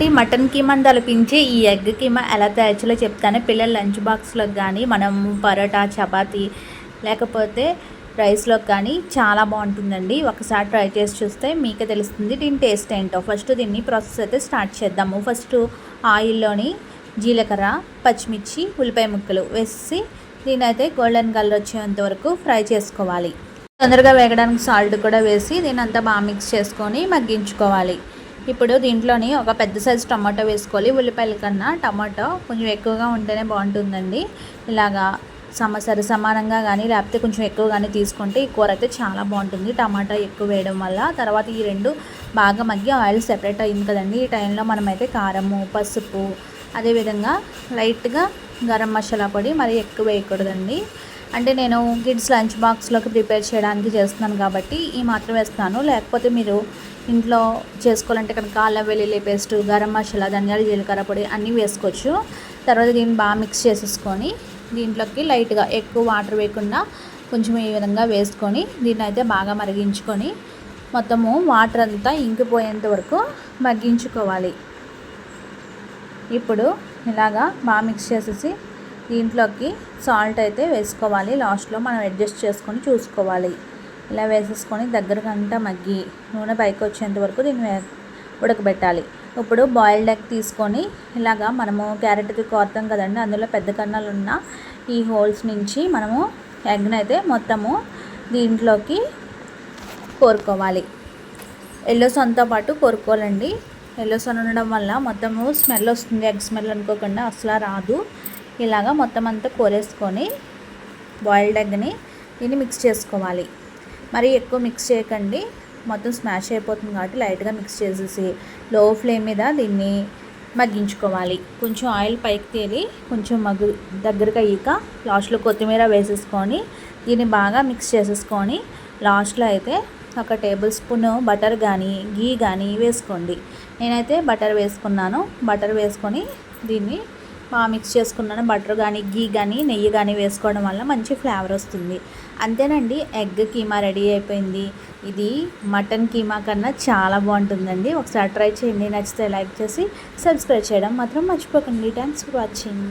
అండి, మటన్ కీమాని తలపించి ఈ ఎగ్ కీమా ఎలా తయారు చేయాలో చెప్తాను. పిల్లల లంచ్ బాక్స్లోకి కానీ, మనం పరోటా, చపాతీ లేకపోతే రైస్లోకి కానీ చాలా బాగుంటుందండి. ఒకసారి ట్రై చేసి చూస్తే మీకే తెలుస్తుంది దీని టేస్ట్ ఏంటో. ఫస్ట్ దీన్ని ప్రాసెస్ అయితే స్టార్ట్ చేద్దాము. ఫస్ట్ ఆయిల్లోని జీలకర్ర, పచ్చిమిర్చి, ఉల్లిపాయ ముక్కలు వేసి దీని అయితే గోల్డెన్ కలర్ వచ్చేంత వరకు ఫ్రై చేసుకోవాలి. తొందరగా వేగడానికి సాల్ట్ కూడా వేసి దీని అంతా బాగా మిక్స్ చేసుకొని మగ్గించుకోవాలి. ఇప్పుడు దీంట్లోని ఒక పెద్ద సైజు టమాటో వేసుకోవాలి. ఉల్లిపాయల కన్నా టమాటో కొంచెం ఎక్కువగా ఉంటేనే బాగుంటుందండి. ఇలాగా సమానంగా కానీ లేకపోతే కొంచెం ఎక్కువ కానీ తీసుకుంటే ఈ కూర అయితే చాలా బాగుంటుంది, టమాటా ఎక్కువ వేయడం వల్ల. తర్వాత ఈ రెండు బాగా మగ్గి ఆయిల్ సెపరేట్ అయింది కదండి. ఈ టైంలో మనమైతే కారము, పసుపు, అదేవిధంగా లైట్గా గరం మసాలా పొడి మరీ ఎక్కువ వేయకూడదండి. అంటే నేను కిడ్స్ లంచ్ బాక్స్లోకి ప్రిపేర్ చేయడానికి చేస్తున్నాను కాబట్టి ఈ మాత్రం వేస్తాను. లేకపోతే మీరు ఇంట్లో చేసుకోవాలంటే కనుక అల్లం వెల్లుల్లి పేస్ట్, గరం మసాలా, ధనియాలు, జీలకర్ర పొడి అన్నీ వేసుకోవచ్చు. తర్వాత దీన్ని బాగా మిక్స్ చేసేసుకొని దీంట్లోకి లైట్గా ఎక్కువ వాటర్ వేయకుండా కొంచెం ఈ విధంగా వేసుకొని దీన్ని అయితే బాగా మరిగించుకొని మొత్తము వాటర్ అంతా ఇంకిపోయేంత వరకు మగ్గించుకోవాలి. ఇప్పుడు ఇలాగా బాగా మిక్స్ చేసేసి దీంట్లోకి సాల్ట్ అయితే వేసుకోవాలి. లాస్ట్లో మనం అడ్జస్ట్ చేసుకొని చూసుకోవాలి. ఇలా వేసేసుకొని దగ్గరకంతా మగ్గి నూనె పైకి వచ్చేంత వరకు దీన్ని ఉడకబెట్టాలి. ఇప్పుడు బాయిల్డ్ ఎగ్ తీసుకొని ఇలాగా మనము క్యారెట్కి కోరుతాం కదండి, అందులో పెద్ద కన్నాలు ఉన్న ఈ హోల్స్ నుంచి మనము ఎగ్ని అయితే మొత్తము దీంట్లోకి కోరుకోవాలి. ఎల్లోసన్తో పాటు కోరుకోవాలండి. ఎల్లోసన్ ఉండడం వల్ల మొత్తము స్మెల్ వస్తుంది, ఎగ్ స్మెల్ అనుకోకుండా అసలు రాదు. ఇలాగా మొత్తం అంతా కోరేసుకొని బాయిల్డ్ ఎగ్ని దీన్ని మిక్స్ చేసుకోవాలి. మరి ఎక్కువ మిక్స్ చేయకండి, మొత్తం స్మాష్ అయిపోతుంది కాబట్టి లైట్గా మిక్స్ చేసేసి లో ఫ్లేమ్ మీద దీన్ని మగ్గించుకోవాలి. కొంచెం ఆయిల్ పైకి తేలి కొంచెం దగ్గరకు అయ్యాక లాస్ట్లో కొత్తిమీర వేసేసుకొని దీన్ని బాగా మిక్స్ చేసేసుకొని లాస్ట్లో అయితే ఒక టేబుల్ స్పూన్ బటర్ కానీ గీ కానీ వేసుకోండి. నేనైతే బటర్ వేసుకున్నాను. బటర్ వేసుకొని దీన్ని బాగా మిక్స్ చేసుకున్నాను. బటర్ కానీ గీ కానీ నెయ్యి కానీ వేసుకోవడం వల్ల మంచి ఫ్లేవర్ వస్తుంది. అంతేనండి, ఎగ్ కీమా రెడీ అయిపోయింది. ఇది మటన్ కీమా కన్నా చాలా బాగుంటుందండి. ఒకసారి ట్రై చేయండి. నచ్చితే లైక్ చేసి సబ్స్క్రైబ్ చేయడం మాత్రం మర్చిపోకండి. Thanks for watching.